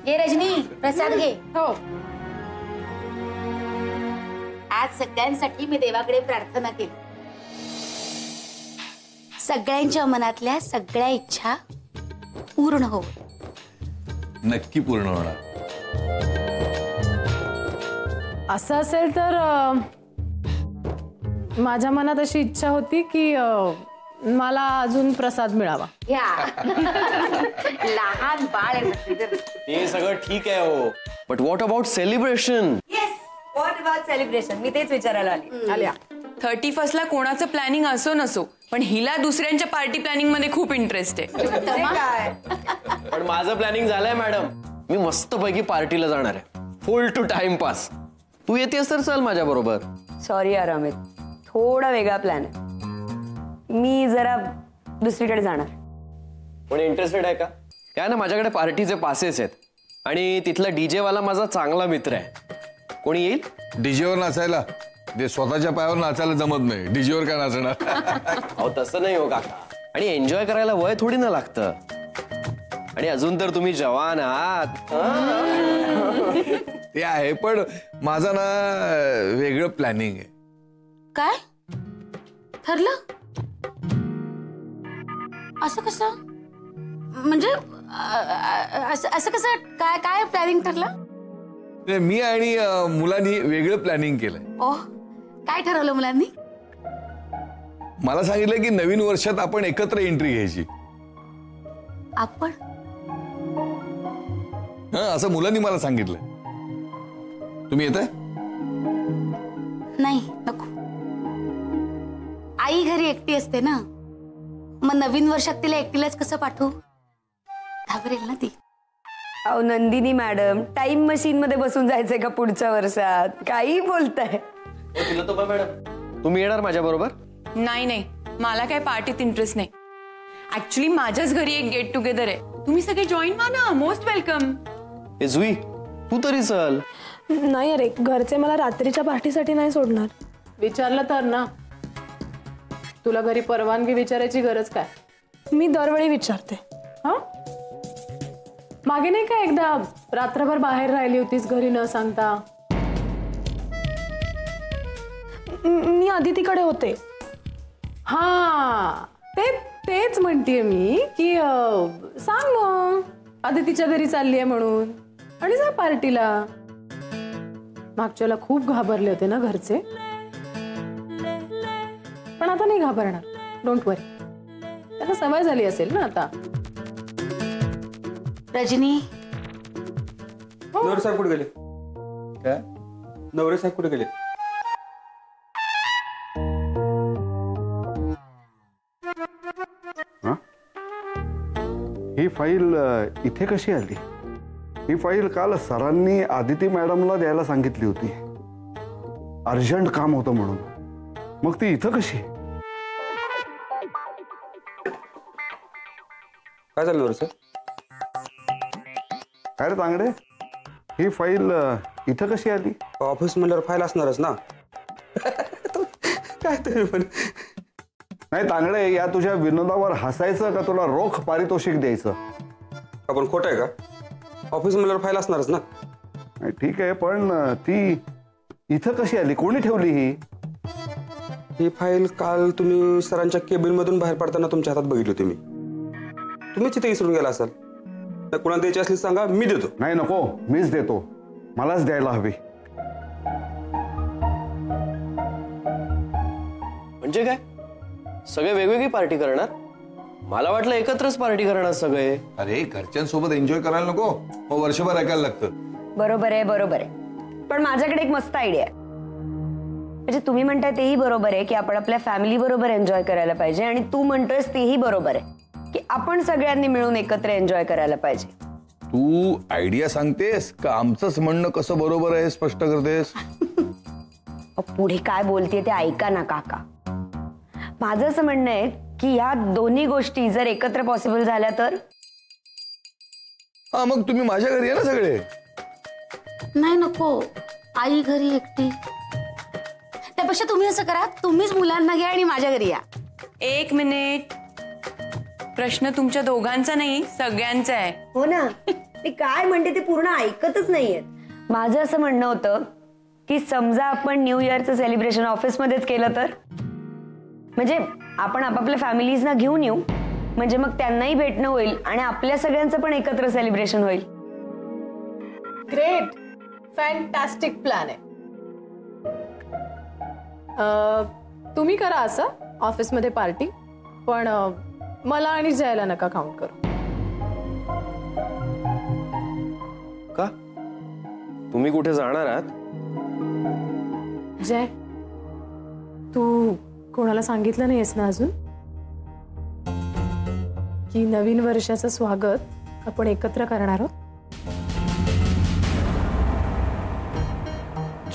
हे रजनी प्रसाद घे. हो. आज सगळ्यांसाठी मी देवाकडे प्रार्थना केली. सगळ्यांच्या मनातल्या सगळ्या इच्छा पूर्ण हो. नक्की पूर्ण होणार. असं असेल तर माझ्या मनात अशी इच्छा होती की मला अजून प्रसाद मिळावा. लहान बाळ आहे. हे सगळं ठीक आहे हो, but what about celebration? Yes, what about celebration? मी तेच विचारायला आली. 31st ला कोणाचं प्लॅनिंग असो नसो, पण हिला दुसऱ्यांच्या पार्टी प्लॅनिंग मध्ये खूप इंटरेस्ट आहे. काय पण माझं प्लॅनिंग झालंय मॅडम. मी मस्तपैकी पार्टीला जाणार आहे, फुल टू टाइमपास. तू येतेस तर चल माझ्या बरोबर. सॉरी यार अमित, थोडा वेगळा प्लॅन आहे. मी जरा दुसरीकडे जाणार. पण इंटरेस्टेड आहे का? काय ना, माझ्याकडे पार्टीचे पासेस आहेत आणि तिथला डीजे वाला माझा चांगला मित्र आहे. कोणी येईल? डीजेवर नाचायला? ते स्वतःच्या पायावर नाचायला जमत नाही, डीजेवर काय नाचणार? अहो तसं नाही हो काका. आणि एन्जॉय करायला वय थोडी ना लागतं. आणि अजून तर तुम्ही जवान आहात. ते आहे, पण माझा ना वेगळं प्लॅनिंग आहे. काय ठरलं? असं कसं म्हणजे असं कसं काय काय प्लॅनिंग ठरलं? मी आणि मुलांनी वेगळं प्लॅनिंग केलंय. ओह, काय ठरवलं मुलांनी? मला सांगितलं की नवीन वर्षात आपण एकत्र एंट्री घ्यायची. आपण? असं मुलांनी मला सांगितलं. तुम्ही येताय? नाही, नको. आई घरी एकटी असते ना, मग नवीन वर्षात तिला एकटीलाच कसं पाठवू? घाबरेल ना ती. अहो नंदिनी मॅडम, टाइम मशीन मध्ये बसून जायचंय का पुढच्या वर्षात? काही बोलताय. मॅडम तुम्ही येणार माझ्या बरोबर? नाही, मला काय पार्टीत इंटरेस्ट नाही. ऍक्च्युली माझ्याच घरी एक गेट टुगेदर आहे. तुम्ही सगळे जॉईन व्हा ना. Most welcome. ए जुई, तू तरी चल. नाही अरे, घरचे मला रात्रीच्या पार्टीसाठी नाही सोडणार. विचारलं तर ना, तुला घरी परवानगी विचारायची गरज काय? मी दरवेळी विचारते. हा, मागे नाही का एकदा रात्रभर बाहेर राहिली होतीस घरी न सांगता? मी अदितीकडे होते. हा, तेच म्हणतीये मी की सांग मग अदितीच्या घरी चालली आहे म्हणून आणि जा पार्टीला. मागच्याला खूप घाबरले होते ना घरचे, पण आता नाही घाबरणार. डोंट वरी, त्याला सवय झाली असेल ना आता. रजनी, नवरे साहेब कुठे गेले? काय? नवरे साहेब कुठे गेले? ही फाईल इथे कशी आली? ही फाईल काल सरांनी आदिती मॅडमला द्यायला सांगितली होती, अर्जंट काम होतं म्हणून. मग ती इथं कशी? काय झालं नवरे साहेब? काय रे तांगडे, ही फाईल इथं कशी आली? ऑफिस म्हणल्यावर फाईल असणारच ना. काय तरी पण. नाही तांगडे, या तुझ्या विनोदावर हसायचं का तुला रोख पारितोषिक द्यायचं? आपण खोटं आहे का? ऑफिस म्हणल्यावर फाईल असणारच ना. नाही ठीक आहे, पण ती इथं कशी आली? कोणी ठेवली ही? ही फाईल काल तुम्ही सरांच्या केबिन मधून बाहेर पडताना तुमच्या हातात बघितली होती मी. तुम्हीच तिथे विसरून गेला असाल. तर कुणाला द्यायची असली सांगा, मी देतो. नाही नको, मीच देतो. मलाच द्यायला हवी. म्हणजे काय, सगळे वेगवेगळी पार्टी करणार? मला वाटलं एकत्रच पार्टी करणार सगळे. अरे घरच्यांसोबत एन्जॉय करायला नको, मग वर्षभर ऐकायला लागतं. बरोबर आहे. पण माझ्याकडे एक मस्त आयडिया आहे. म्हणजे तुम्ही म्हणताय तेही बरोबर आहे की आपण आपल्या फॅमिली बरोबर एन्जॉय करायला पाहिजे, आणि तू म्हणतोयस तेही बरोबर आहे की आपण सगळ्यांनी मिळून एकत्र एन्जॉय करायला पाहिजे. तू आयडिया सांगतेस का आमचंच म्हणणं कसं बरोबर आहे स्पष्ट करतेस? पुढे काय बोलतेय ते ऐका ना काका. माझं असं म्हणणं आहे की ह्या दोन्ही गोष्टी जर एकत्र पॉसिबल झाल्या तर? हा, मग तुम्ही माझ्या घरी या ना सगळे. नाही नको, आई घरी एकटी. त्यापेक्षा तुम्ही असं करा, तुम्हीच मुलांना घ्या आणि माझ्या घरी या. एक मिनिट, प्रश्न तुमच्या दोघांचा नाही, सगळ्यांचा आहे. हो ना. ती काय म्हणते ते पूर्ण ऐकतच नाहीयेत. माझं असं म्हणणं होतं की समजा आपण न्यू इयरचं सेलिब्रेशन ऑफिसमध्येच केलं तर, म्हणजे आपण आपापल्या फॅमिलीजना घेऊन येऊ, म्हणजे मग त्यांनाही भेटणं होईल आणि आपल्या सगळ्यांचं पण एकत्र सेलिब्रेशन होईल. ग्रेट, फॅन्टॅस्टिक प्लॅन आहे. तुम्ही करा असं ऑफिसमध्ये पार्टी, पण मला आणि जयला नका काउंट करू. का? तुम्ही कुठे जाणार आहात? जय, तू कोणाला सांगितलं नाहीस ना अजून की नवीन वर्षाचं स्वागत आपण एकत्र करणार आहोत?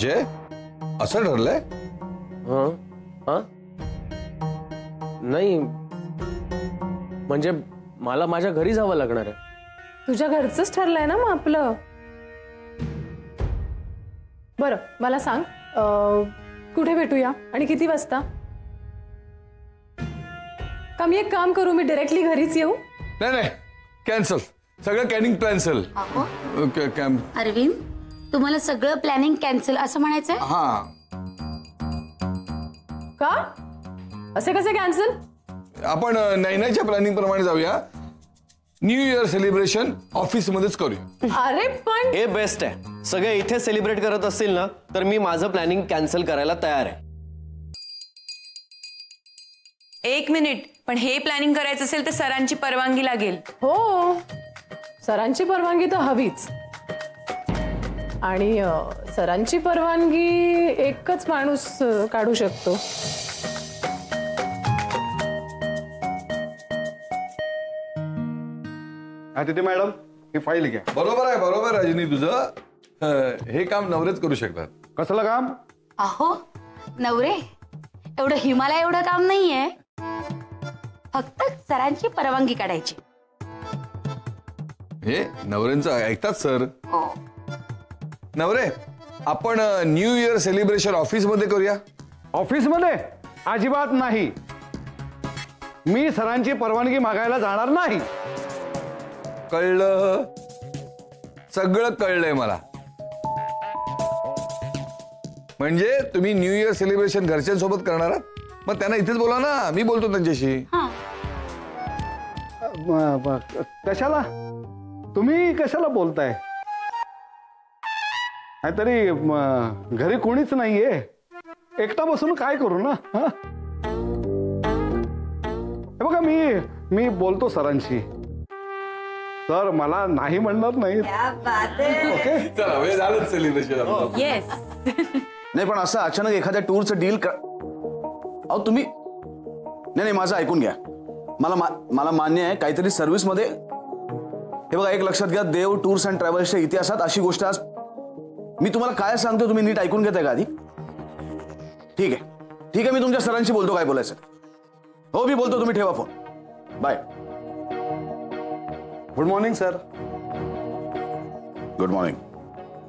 जय, असं ठरलंय? नाही, म्हणजे मला माझ्या घरी जावं लागणार आहे. तुझ्या घरचंच ठरलंय ना मग आपलं. बरं, मला सांग कुठे भेटूया आणि किती वाजता? का मी एक काम करू, मी डायरेक्टली घरीच येऊ? नाही नाही, कॅन्सल, सगळं कॅनिंग कॅन्सल. अरविंद, तुम्हाला सगळं प्लॅनिंग कॅन्सल असं म्हणायचंय? हा. का? असे कसे कॅन्सल? आपण नैनाच्या प्लॅनिंग प्रमाणे जाऊया. न्यू इयर सेलिब्रेशन ऑफिस मध्येच करूया. अरे पण हे बेस्ट आहे. सगळे इथे सेलिब्रेट करत असतील ना, तर मी माझं प्लॅनिंग कॅन्सल करायला तयार आहे. एक मिनिट, पण हे प्लॅनिंग करायचं असेल तर सरांची परवानगी लागेल. हो, सरांची परवानगी तर हवीच. आणि सरांची परवानगी एकच माणूस काढू शकतो. अदिती मॅडम, ही फाईल घ्या. बरोबर आहे रजनी तुझं. हे काम नवरेच करू शकतात. कसलं काम? अहो नवरे, एवढं हिमालय एवढं काम नाहीये, फक्त सरांची परवानगी काढायची. हे नवऱ्यांचं ऐकतात सर. हो. नवरे, आपण न्यू इयर सेलिब्रेशन ऑफिस मध्ये करूया. ऑफिसमध्ये? अजिबात नाही. मी सरांची परवानगी मागायला जाणार नाही. कळलं, सगळं कळलंय मला. म्हणजे तुम्ही न्यू इयर सेलिब्रेशन घरच्यांसोबत करणार आहात? मग त्यांना इथेच बोला ना, मी बोलतो त्यांच्याशी. कशाला? तुम्ही कशाला बोलताय? तरी घरी कोणीच नाहीये, एकटा बसून काय करू ना. हे बघा, मी बोलतो सरांशी. सर मला नाही म्हणणार नाही. चला, वेळ झालं सेलिब्रेशन. येस. नाही, पण असं अचानक एखाद्या टूरचं डील अहो तुम्ही नाही, माझं ऐकून घ्या. मला मान्य आहे काहीतरी सर्व्हिस मध्ये. हे बघा, एक लक्षात घ्या, देव टूर्स अँड ट्रॅव्हल्सच्या इतिहासात अशी गोष्ट आज मी तुम्हाला काय सांगतो, तुम्ही नीट ऐकून घेताय का आधी? ठीक आहे, मी तुमच्या सरांशी बोलतो काय बोलायचं. हो, मी बोलतो, तुम्ही ठेवा phone. Bye. Good morning sir. Good morning.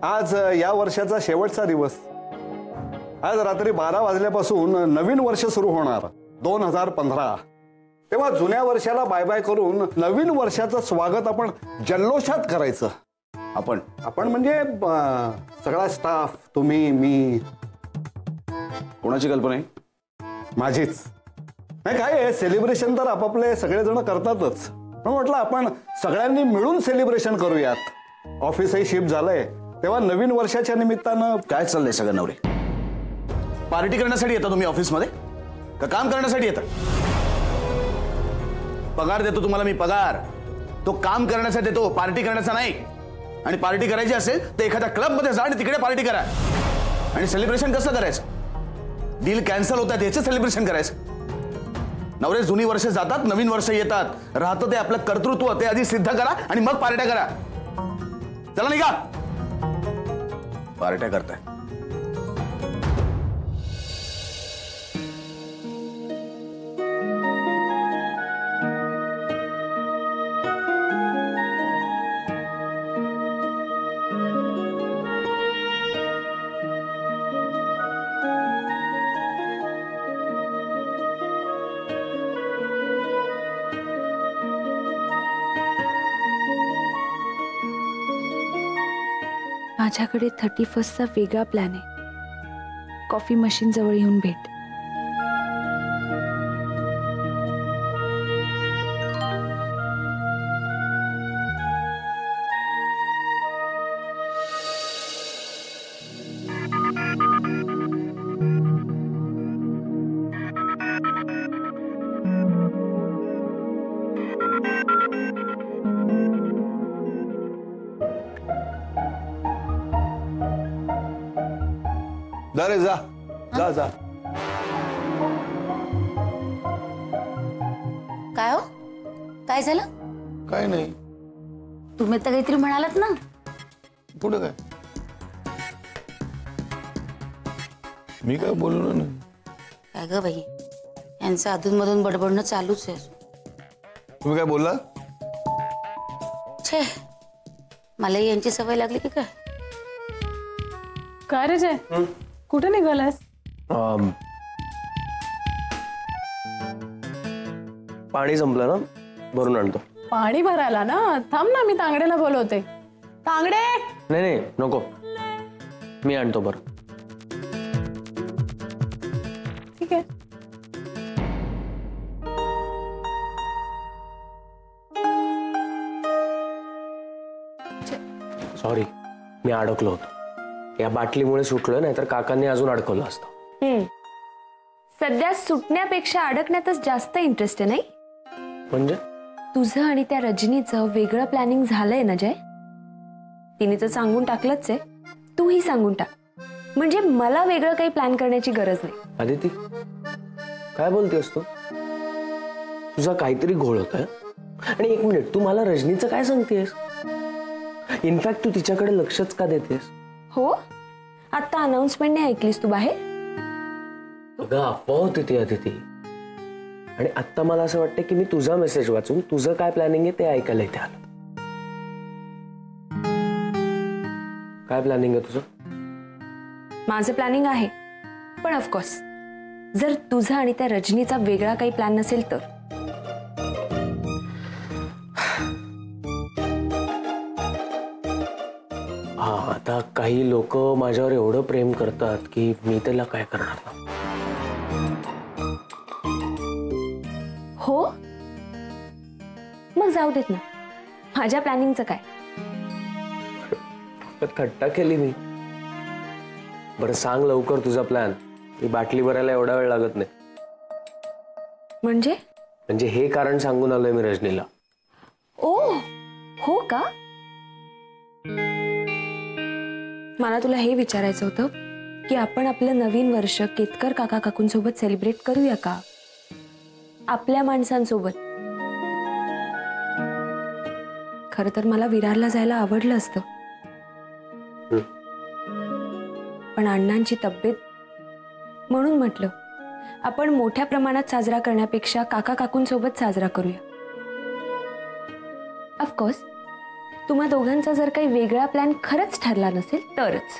आज या वर्षाचा शेवटचा दिवस. आज रात्री 12 वाजल्यापासून नवीन वर्ष सुरू होणार, 2015. तेव्हा जुन्या वर्षाला बाय बाय करून नवीन वर्षाचं स्वागत आपण जल्लोषात करायचं. आपण म्हणजे सगळा स्टाफ, तुम्ही, मी. कोणाची कल्पना आहे? माझीच. नाही, काय आहे, सेलिब्रेशन तर आपापले सगळेजण करतातच, पण म्हटलं आपण सगळ्यांनी मिळून सेलिब्रेशन करूयात. ऑफिसही शिफ्ट झालंय, तेव्हा नवीन वर्षाच्या निमित्तानं. काय चाललंय सगळं नवरे? पार्टी करण्यासाठी येता तुम्ही ऑफिसमध्ये का काम करण्यासाठी येता? पगार देतो तुम्हाला मी, पगार. तो काम करण्यासाठी देतो, पार्टी करण्याचा नाही. आणि पार्टी करायची असेल तर एखाद्या क्लब मध्ये जा आणि तिकडे पार्टी करा. आणि सेलिब्रेशन कसं करायचं? डील कॅन्सल होतात याचं सेलिब्रेशन करायचं. नवरे, जुनी वर्ष जातात, नवीन वर्ष येतात. राहतं ते आपलं कर्तृत्व, ते आधी सिद्ध करा आणि मग पार्ट्या करा. चला निघा. पार्ट्या करताय. माझ्याकडे 31st वेगळा प्लॅन आहे. कॉफी मशीन जवळ येऊन भेट. जा रे जा जा जा. काय हो, काय झालं? काय नाही. तुम्ही तर काहीतरी म्हणालात ना. पुढे काय? मी काय बोललो नाही. काय ग बाई, यांचं अधूनमधून बडबडणं चालूच आहे. तुम्ही काय बोलला? छे, मलाही यांची सवय लागली की काय? काय रे जय, कुठे निघालास? पाणी संपलं ना, भरून आणतो. पाणी भरायला ना? थांब ना, मी तांगडेला बोलवते. तांगडे. नाही नाही नको, मी आणतो बरं. ठीक आहे. सॉरी, मी अडकलो होतो. या बाटलीमुळे सुटलोय, नाहीतर काकांनी अजून अडकवलं असतं. सध्या सुटण्यापेक्षा अडकण्यातच जास्त इंटरेस्ट आहे, नाही? म्हणजे तुझं आणि त्या रजनीचं वेगळं प्लॅनिंग झालंय ना जय? तिने तर सांगून टाकलंच आहे, तूही सांगून टाक. म्हणजे मला वेगळं काही प्लॅन करण्याची गरज नाही. आदिती, काय बोलतेस तू? तुझा काहीतरी घोळ होतोय. आणि एक मिनिट, तू मला रजनीचं काय सांगतेस? इनफॅक्ट तू तिच्याकडे लक्षच का देतेस? हो, आता अनाउन्समेंट नाही ऐकलीस तू बाहेर? अगं, अफवा होती ती आदिती. आणि आता मला असं वाटतं की मी तुझा मेसेज वाचून तुझं काय प्लॅनिंग आहे ते ऐकायला इथे आलो. काय प्लॅनिंग आहे तुझं? माझं प्लॅनिंग आहे, पण ऑफकोर्स जर तुझा आणि त्या रजनीचा वेगळा काही प्लॅन नसेल तर. हा, आता काही लोक माझ्यावर एवढं प्रेम करतात की मी त्याला काय करणार ना. हो, मग जाऊ देत ना. माझ्या प्लॅनिंगचं काय? थट्टा केली मी. बरं सांग लवकर तुझा प्लॅन. ही बाटली भरायला एवढा वेळ लागत नाही. म्हणजे हे कारण सांगून आलोय मी रजनीला. ओ हो का? मला तुला हे विचारायचं होतं की आपण आपलं नवीन वर्ष केतकर काका काकूंसोबत सेलिब्रेट करूया का? आपल्या माणसांसोबत. खरं तर मला विरारला जायला आवडलं असतं, पण अण्णांची तब्येत म्हणून म्हटलं आपण मोठ्या प्रमाणात साजरा करण्यापेक्षा काका काकूंसोबत साजरा करूया. ऑफकोर्स तुम्हा दोघांचा जर काही वेगळा प्लॅन खरंच ठरला नसेल तरच.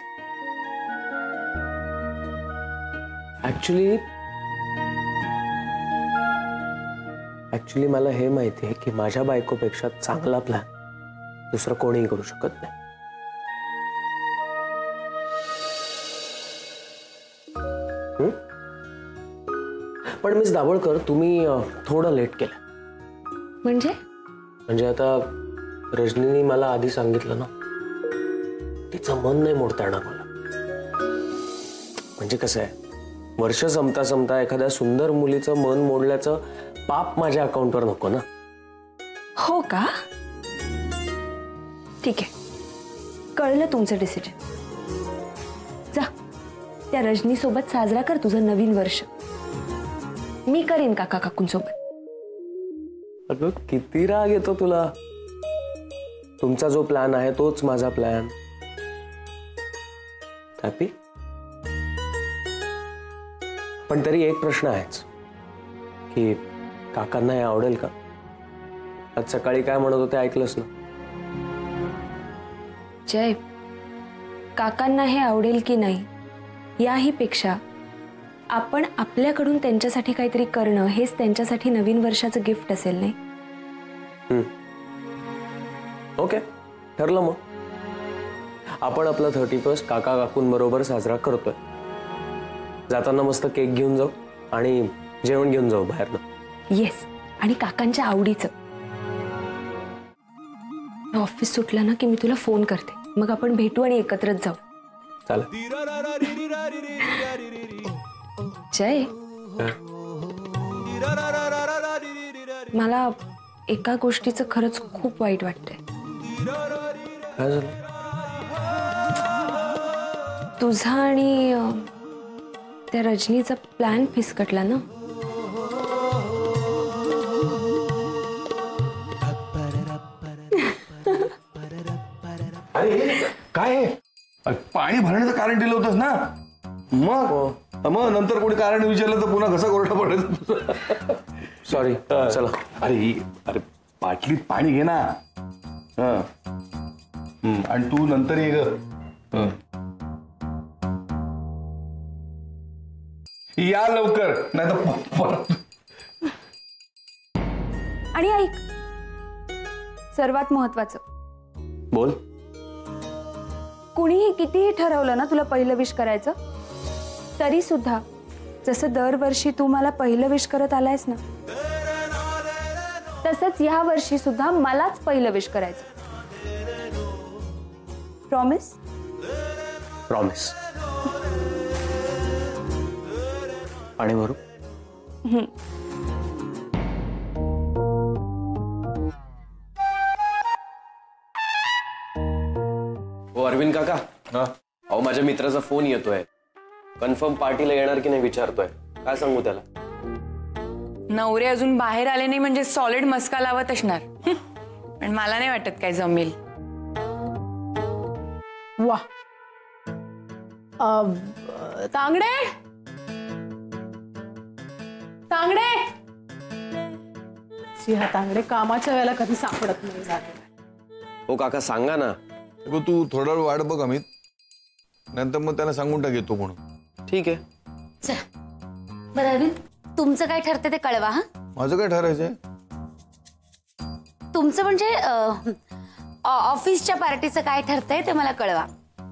ऍक्च्युली मला हे माहिती आहे की माझ्या बायकोपेक्षा चांगला प्लॅन दुसरं कोणीही करू शकत नाही. पण मिस दाभोळकर, तुम्ही थोडं लेट केलं. म्हणजे आता रजनीने मला आधी सांगितलं ना, तिचं मन नाही मोडता येणार मला. म्हणजे कसं आहे, वर्ष संपता संपता एखाद्या सुंदर मुलीचं मन मोडल्याचं पाप माझ्या अकाउंटवर नको ना. हो का? ठीक आहे, कळलं तुमचं डिसिजन. जा, त्या रजनी सोबत साजरा कर तुझं नवीन वर्ष. मी करीन काका काकूंसोबत. अगं, किती राग येतो तुला. तुमचा जो प्लॅन आहे तोच माझा प्लॅन. हॅपी? पण तरी एक प्रश्न आहेच की काकांना हे आवडेल का? आज सकाळी काय म्हणत होते ऐकलंस ना? जय, काकांना हे आवडेल की नाही याही पेक्षा आपण आपल्याकडून त्यांच्यासाठी काहीतरी करणं हेच त्यांच्यासाठी नवीन वर्षाचं गिफ्ट असेल, नाही? ओके, ठरलं मग. आपण आपला 31st काका काकूंबरोबर साजरा करतोय. जाताना मस्त केक घेऊन जाऊ आणि जेवण घेऊन जाऊ बाहेरनं. येस, आणि काकांच्या आवडीचं. ऑफिस सुटलं ना की मी तुला फोन करते, मग आपण भेटू आणि एकत्रच जाऊ. चालेल. जय, मला एका गोष्टीचं खरंच खूप वाईट वाटतंय. काय झालं? तुझा आणि त्या रजनीचा प्लॅन फिसकटला ना. काय पाणी भरण्याचं कारण दिलं होतंस ना, मग नंतर कोणी कारण विचारलं तर पुन्हा कसा कोरडा पडेल. सॉरी. चला. अरे बाटलीत पाणी घे ना. आणि तू नंतर ये ग. या लवकर, नाही तर. आणि ऐक, सर्वात महत्वाचं, बोल. कुणीही कितीही ठरवलं ना तुला पहिलं विश करायचं, तरी सुद्धा जसं दरवर्षी तू मला पहिलं विश करत आलायस ना, तसंच या वर्षी सुद्धा मलाच पहिलं विश करायचं. प्रॉमिस? प्रॉमिस. पाणी भरू? हो अरविंद काका. अहो माझ्या मित्राचा फोन येतोय, कन्फर्म पार्टीला येणार की नाही विचारतोय. काय सांगू त्याला? नवरे अजून बाहेर आले नाही म्हणजे सॉलिड मस्का लावत असणार. पण मला नाही वाटत काय जमेल. वा. तांगडे, तांगडे. हा तांगडे कामाच्या वेळेला कधी सापडत नाही जागे. हो काका सांगा ना. तू थोडा वेळ वाट बघ अमित, नंतर मग त्याला सांगून टाक येतो म्हणून. ठीक आहे. बरं अरविंद, तुमचं काय ठरते ते कळवा. हा, माझं काय ठरायचंय? तुमचं म्हणजे ऑफिसच्या पार्टीचं काय ठरतंय ते मला कळवा.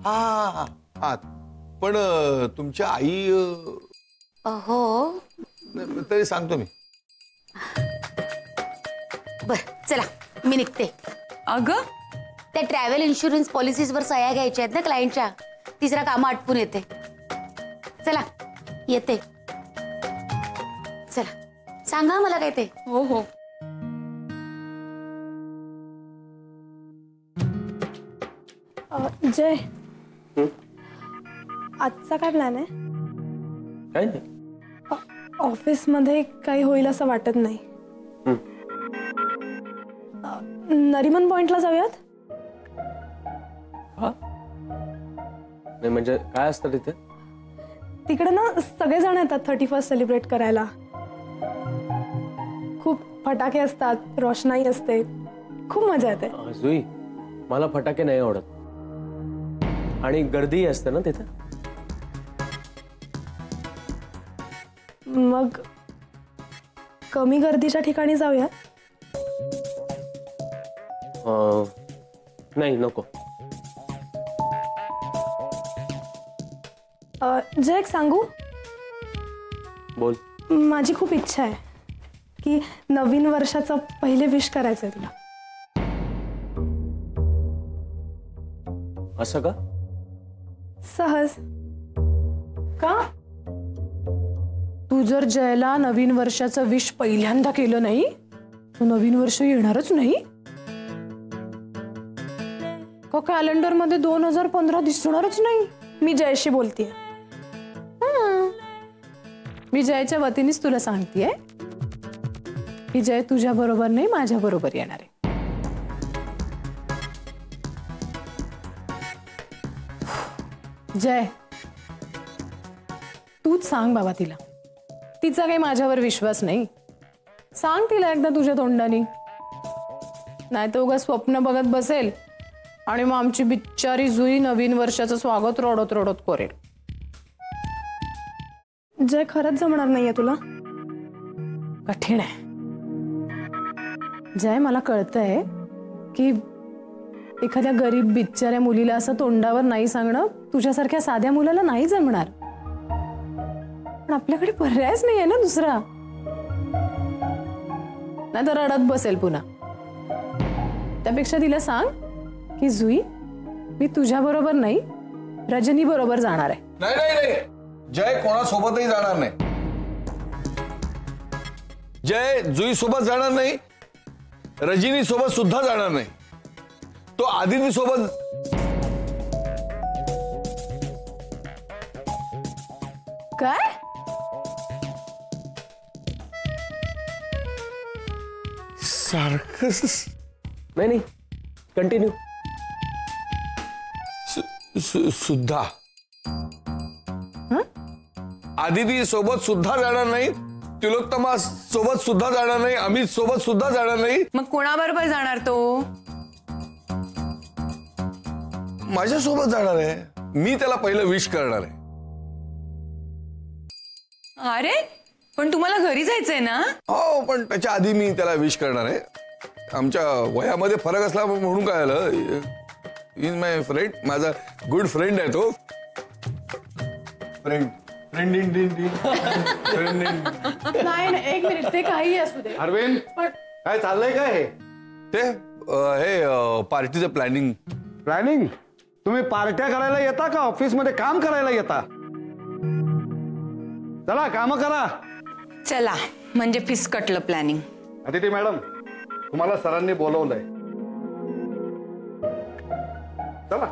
हा पण तुमच्या आई हो, तरी सांगतो मी. बर चला, मी निघते. अगं त्या ट्रॅव्हल इन्शुरन्स पॉलिसीजवर सह्या घ्यायच्या आहेत ना क्लायंटच्या, ती जरा कामं आटपून येते. चला येते. चला सांगा मला काय ते. हो हो. जय, आजचा काय प्लॅन आहे? काय नाही. ऑफिसमध्ये काही होईल असं वाटत नाही. नरिमन पॉइंटला जाऊयात. नाही म्हणजे काय असतं तिथे? तिकडे ना सगळेजण येतात 31st सेलिब्रेट करायला. खूप फटाके असतात, रोषणाई असते, खूप मजा येते. जुई, मला फटाके नाही आवडत आणि गर्दी असते ना तिथे. मग कमी गर्दीच्या ठिकाणी जाऊया. नाही नको. जय, एक सांगू? बोल. माझी खूप इच्छा आहे की नवीन वर्षाचं पहिले विश करायचंय तुला. असं का? सहज. का? तू जर जयला नवीन वर्षाचं विश पहिल्यांदा केलं नाही, तर नवीन वर्ष येणारच नाही. का कॅलेंडर मध्ये 2015 दिसणारच नाही? मी जयशी बोलतेय. मी जयच्या वतीनेच तुला सांगतेय की जय तुझ्या बरोबर नाही, माझ्या बरोबर येणार आहे. जय, तूच सांग बाबा तिला. तिचा काही माझ्यावर विश्वास नाही. सांग तिला एकदा तुझ्या तोंडाने, नाही तर उगा स्वप्न बघत बसेल आणि मग आमची बिचारी जुई नवीन वर्षाचं स्वागत रडत रडत करेल. जय, खरंच जमणार नाहीये तुला? कठीण आहे जय. मला कळतंय की एखाद्या गरीब बिचाऱ्या मुलीला असं तोंडावर नाही सांगणं तुझ्यासारख्या साध्या मुलाला नाही जमणार. पण आपल्याकडे पर्यायच नाहीये ना दुसरा. नाही तर रडत बसेल पुन्हा. त्यापेक्षा तिला सांग की जुई, मी तुझ्या बरोबर नाही, रजनी बरोबर जाणार आहे. नाही नाही नाही, जय कोणासोबतही जाणार नाही. जय जुई सोबत जाणार नाही, रजनी सोबत सुद्धा जाणार नाही. तो आदिती सोबत. काय? सारखं नाही नाही, कंटिन्यू. सुद्धा आदिती सोबत सुद्धा जाणार नाही, तिलोत्तमा सोबत सुद्धा जाणार नाही, अमित सोबत सुद्धा जाणार नाही. मग कोणाबरोबर जाणार तो? माझ्यासोबत जाणार आहे. मी त्याला पहिलं विश करणार आहे. अरे पण तुम्हाला घरी जायचंय ना? हो, पण त्याच्या आधी मी त्याला विश करणार आहे. आमच्या वयामध्ये फरक असला म्हणून काय आलं. इज माय फ्रेंड, माझा गुड फ्रेंड आहे तो. Friend friend in in friend in. नाही, एक मिनिट, ते काही असू दे. अरविंद, काय चाललंय काय हे? ते हे पार्टीचं प्लॅनिंग. प्लॅनिंग? तुम्ही पार्ट्या करायला येता का ऑफिसमध्ये काम करायला येता? चला काम करा. चला, म्हणजे फिसकटलं प्लॅनिंग. अदिती मॅडम, तुम्हाला सरांनी बोलवलंय. चला.